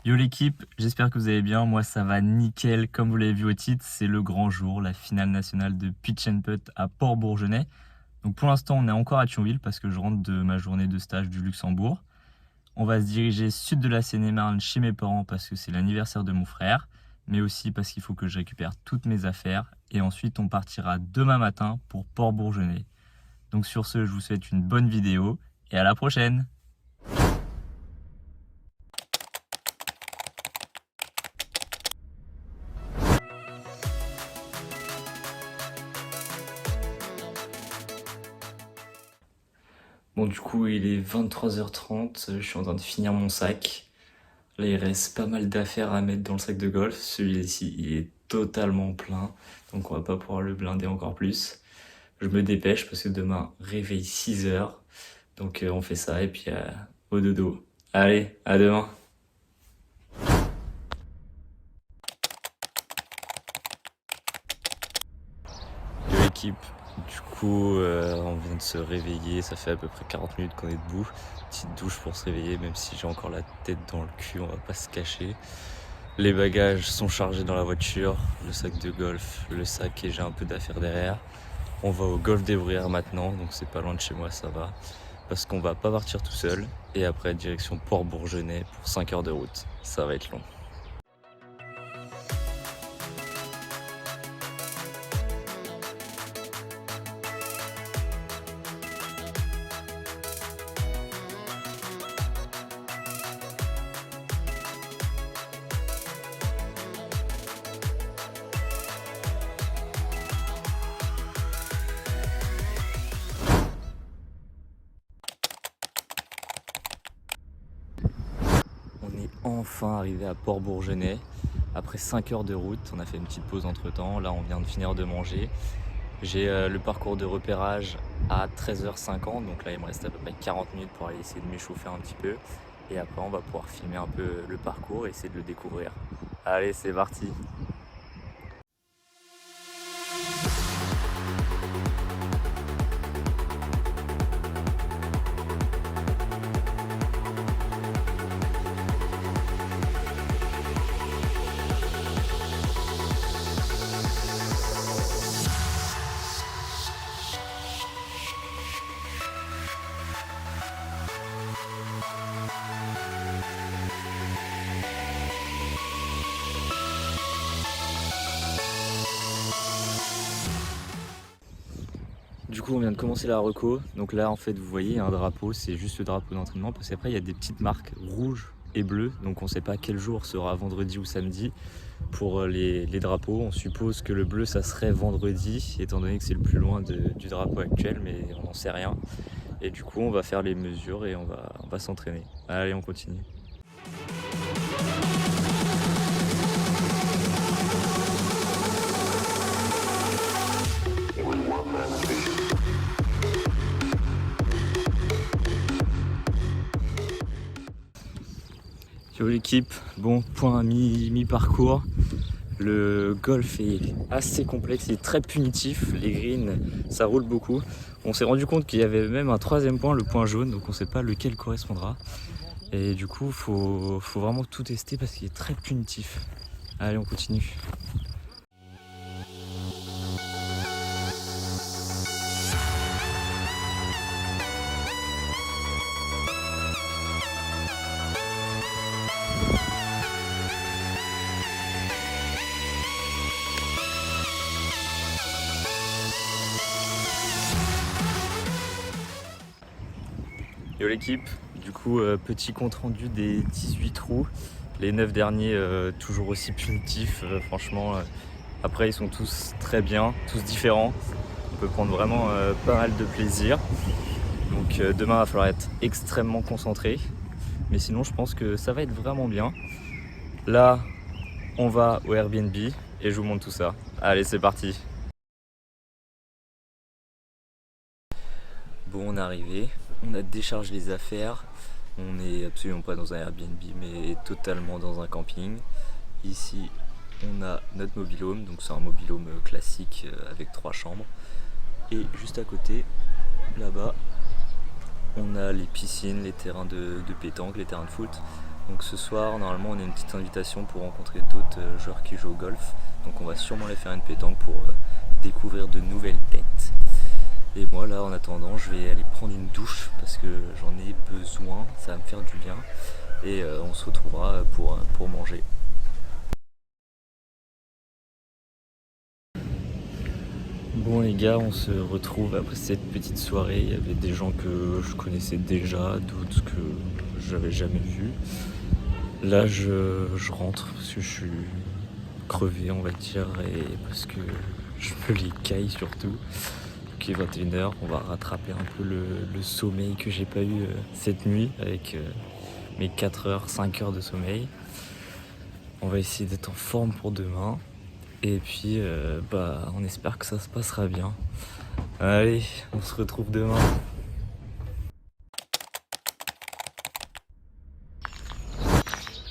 Yo l'équipe, j'espère que vous allez bien, moi ça va nickel, comme vous l'avez vu au titre, c'est le grand jour, la finale nationale de Pitch and Putt à Port-Bourgenais. Donc pour l'instant on est encore à Thionville parce que je rentre de ma journée de stage du Luxembourg. On va se diriger sud de la Seine-et-Marne chez mes parents parce que c'est l'anniversaire de mon frère, mais aussi parce qu'il faut que je récupère toutes mes affaires et ensuite on partira demain matin pour Port-Bourgenais. Donc sur ce, je vous souhaite une bonne vidéo et à la prochaine! Bon, du coup, il est 23h30, je suis en train de finir mon sac. Là, il reste pas mal d'affaires à mettre dans le sac de golf. Celui-ci, il est totalement plein, donc on va pas pouvoir le blinder encore plus. Je me dépêche parce que demain, réveil 6h. Donc on fait ça et puis au dodo. Allez, à demain. De l'équipe. Du coup, on vient de se réveiller, ça fait à peu près 40 minutes qu'on est debout. Petite douche pour se réveiller, même si j'ai encore la tête dans le cul, on va pas se cacher. Les bagages sont chargés dans la voiture, le sac de golf, le sac et j'ai un peu d'affaires derrière. On va au golf des Bruyères maintenant, donc c'est pas loin de chez moi, ça va. Parce qu'on va pas partir tout seul. Et après, direction Port-Bourgenais pour 5 heures de route. Ça va être long. On est enfin arrivé à Port-Bourgenais. Après 5 heures de route, on a fait une petite pause entre temps. Là, on vient de finir de manger. J'ai le parcours de repérage à 13h50. Donc là, il me reste à peu près 40 minutes pour aller essayer de m'échauffer un petit peu. Et après, on va pouvoir filmer un peu le parcours et essayer de le découvrir. Allez, c'est parti! Du coup, on vient de commencer la reco. Donc là, en fait, vous voyez, un drapeau, c'est juste le drapeau d'entraînement. Parce qu'après, il y a des petites marques rouges et bleues. Donc on ne sait pas quel jour sera vendredi ou samedi. Pour les drapeaux, on suppose que le bleu, ça serait vendredi, étant donné que c'est le plus loin du drapeau actuel, mais on n'en sait rien. Et du coup, on va faire les mesures et on va s'entraîner. Allez, on continue. Yo l'équipe, bon, point mi-parcours. Le golf est assez complexe, il est très punitif, les greens ça roule beaucoup. On s'est rendu compte qu'il y avait même un troisième point, le point jaune, donc on ne sait pas lequel correspondra. Et du coup, faut vraiment tout tester parce qu'il est très punitif. Allez, on continue. Yo l'équipe, du coup petit compte rendu des 18 trous, les 9 derniers toujours aussi punitifs, franchement après ils sont tous très bien, tous différents, on peut prendre vraiment pas mal de plaisir, donc demain il va falloir être extrêmement concentré, mais sinon je pense que ça va être vraiment bien. Là on va au Airbnb et je vous montre tout ça, allez c'est parti. Bon, on est arrivé, on a déchargé les affaires, on n'est absolument pas dans un Airbnb mais totalement dans un camping. Ici on a notre mobil-home, donc c'est un mobil-home classique avec 3 chambres. Et juste à côté, là-bas, on a les piscines, les terrains de pétanque, les terrains de foot. Donc ce soir, normalement, on a une petite invitation pour rencontrer d'autres joueurs qui jouent au golf. Donc on va sûrement aller faire une pétanque pour découvrir de nouvelles têtes. Et moi là, en attendant, je vais aller prendre une douche parce que j'en ai besoin, ça va me faire du bien. Et on se retrouvera pour manger. Bon les gars, on se retrouve après cette petite soirée. Il y avait des gens que je connaissais déjà, d'autres que j'avais jamais vus. Là je rentre parce que je suis crevé on va dire et parce que je me les caille surtout. Donc il est 21h, on va rattraper un peu le sommeil que j'ai pas eu cette nuit avec mes 4 heures, 5 heures de sommeil. On va essayer d'être en forme pour demain. Et puis on espère que ça se passera bien. Allez, on se retrouve demain.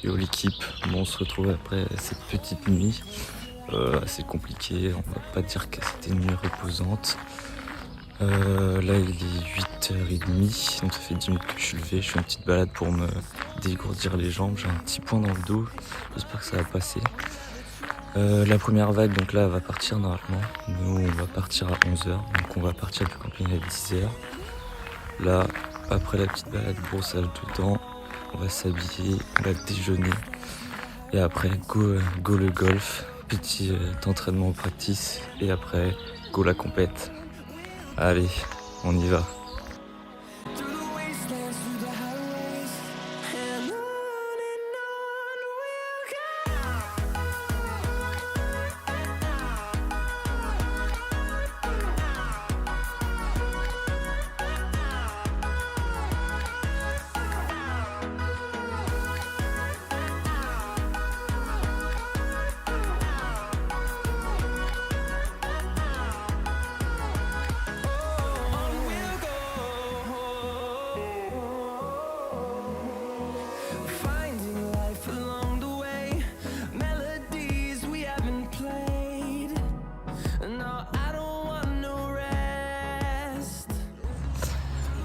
Yo l'équipe, bon, on se retrouve après cette petite nuit. Assez compliqué, on va pas dire que c'était une nuit reposante. Là il est 8h30, donc ça fait 10 minutes que je suis levé, je fais une petite balade pour me dégourdir les jambes, j'ai un petit point dans le dos, j'espère que ça va passer. La première vague donc là elle va partir normalement, nous on va partir à 11h, donc on va partir du camping à 10h. Là après la petite balade brossage de dents, on va s'habiller, on va déjeuner et après go le golf, petit entraînement au practice et après go la compète. Allez, on y va.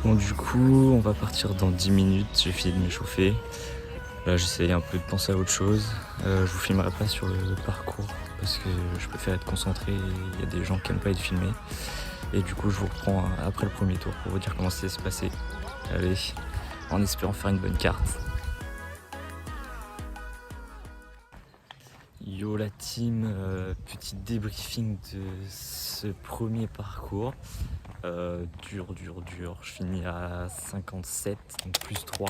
Bon du coup on va partir dans 10 minutes, j'ai fini de m'échauffer. Là j'essaye un peu de penser à autre chose. Je vous filmerai pas sur le parcours parce que je préfère être concentré, il y a des gens qui aiment pas être filmés. Et du coup je vous reprends après le premier tour pour vous dire comment ça s'est passé. Allez, en espérant faire une bonne carte. Yo la team, petit débriefing de ce premier parcours. Dur, je finis à 57, donc plus 3.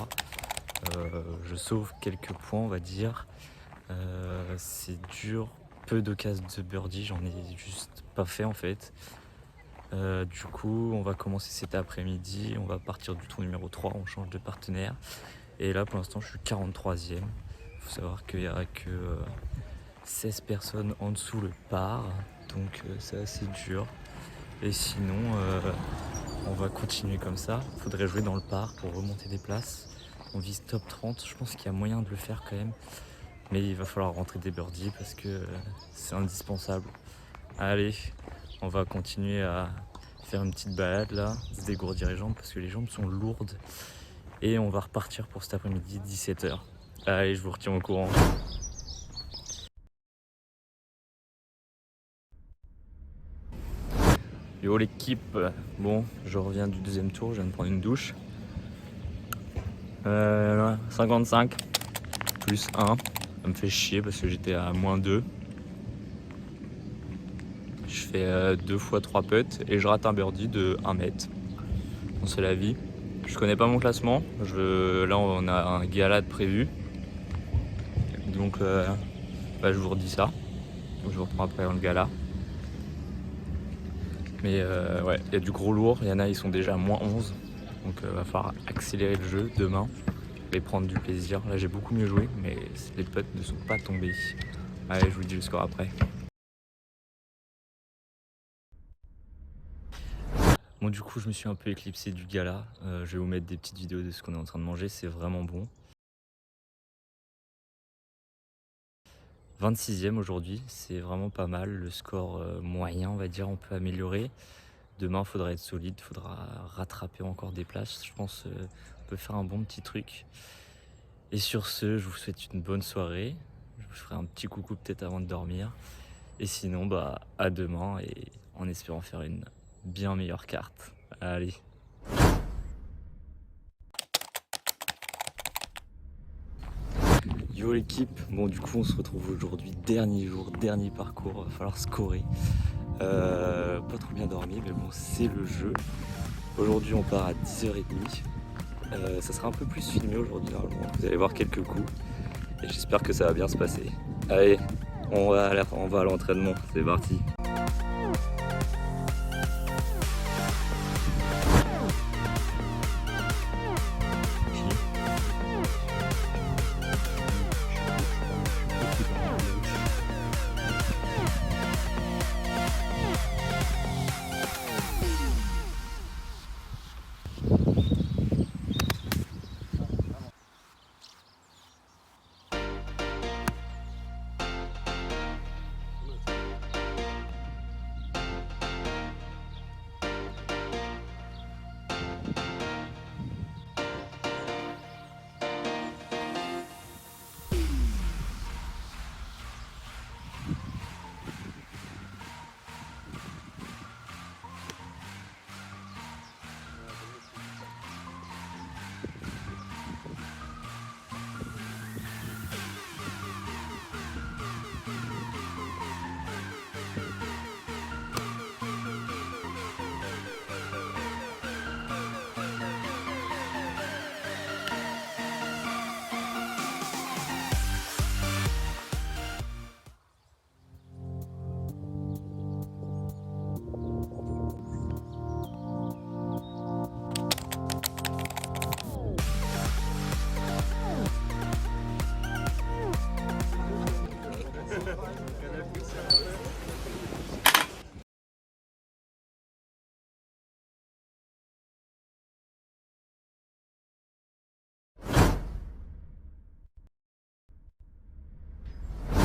Je sauve quelques points on va dire. C'est dur, peu d'occasions de birdie, j'en ai juste pas fait en fait. Du coup on va commencer cet après-midi, on va partir du tour numéro 3, on change de partenaire. Et là pour l'instant je suis 43e. Il faut savoir qu'il n'y aura que 16 personnes en dessous le par, donc c'est assez dur. Et sinon on va continuer comme ça, il faudrait jouer dans le par pour remonter des places. On vise top 30, je pense qu'il y a moyen de le faire quand même. Mais il va falloir rentrer des birdies parce que c'est indispensable. Allez, on va continuer à faire une petite balade là, se dégourdir les jambes parce que les jambes sont lourdes. Et on va repartir pour cet après-midi 17h. Allez, je vous retiens au courant. Yo l'équipe, bon je reviens du deuxième tour, je viens de prendre une douche. 55 plus 1, ça me fait chier parce que j'étais à -2. Je fais 2 fois 3 putts et je rate un birdie de 1 mètre. Bon, c'est la vie. Je connais pas mon classement, là on a un gala de prévu. Donc je vous redis ça. Donc, je vous reprends après dans le gala. Mais ouais, il y a du gros lourd, il y en a ils sont déjà à -11. Donc va falloir accélérer le jeu demain et prendre du plaisir. Là j'ai beaucoup mieux joué mais les putts ne sont pas tombés. Allez, je vous dis le score après. Bon du coup je me suis un peu éclipsé du gala. Je vais vous mettre des petites vidéos de ce qu'on est en train de manger, c'est vraiment bon. 26e aujourd'hui, c'est vraiment pas mal. Le score moyen on va dire, on peut améliorer. Demain il faudra être solide, il faudra rattraper encore des places. Je pense on peut faire un bon petit truc. Et sur ce, je vous souhaite une bonne soirée. Je vous ferai un petit coucou peut-être avant de dormir. Et sinon, bah, à demain et en espérant faire une bien meilleure carte. Allez. Yo l'équipe, bon du coup on se retrouve aujourd'hui, dernier jour, dernier parcours, va falloir scorer. Pas trop bien dormi mais bon c'est le jeu. Aujourd'hui on part à 10h30. Ça sera un peu plus filmé aujourd'hui normalement, vous allez voir quelques coups. Et j'espère que ça va bien se passer. Allez, on va à l'entraînement, c'est parti.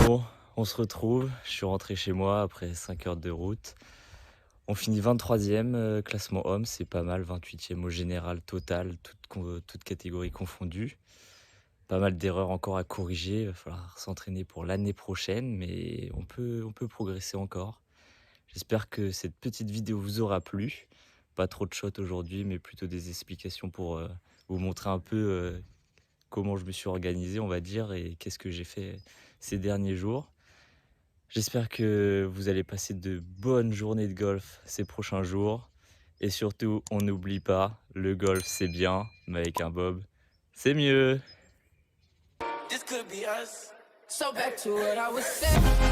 Bon, on se retrouve, je suis rentré chez moi après 5 heures de route. On finit 23e classement homme, c'est pas mal, 28e au général total, toutes catégories confondues. Pas mal d'erreurs encore à corriger, il va falloir s'entraîner pour l'année prochaine, mais on peut progresser encore. J'espère que cette petite vidéo vous aura plu. Pas trop de shots aujourd'hui, mais plutôt des explications pour vous montrer un peu comment je me suis organisé, on va dire, et qu'est-ce que j'ai fait ces derniers jours. J'espère que vous allez passer de bonnes journées de golf ces prochains jours. Et surtout, on n'oublie pas, le golf c'est bien, mais avec un bob, c'est mieux. This could be us. So back to what I was saying.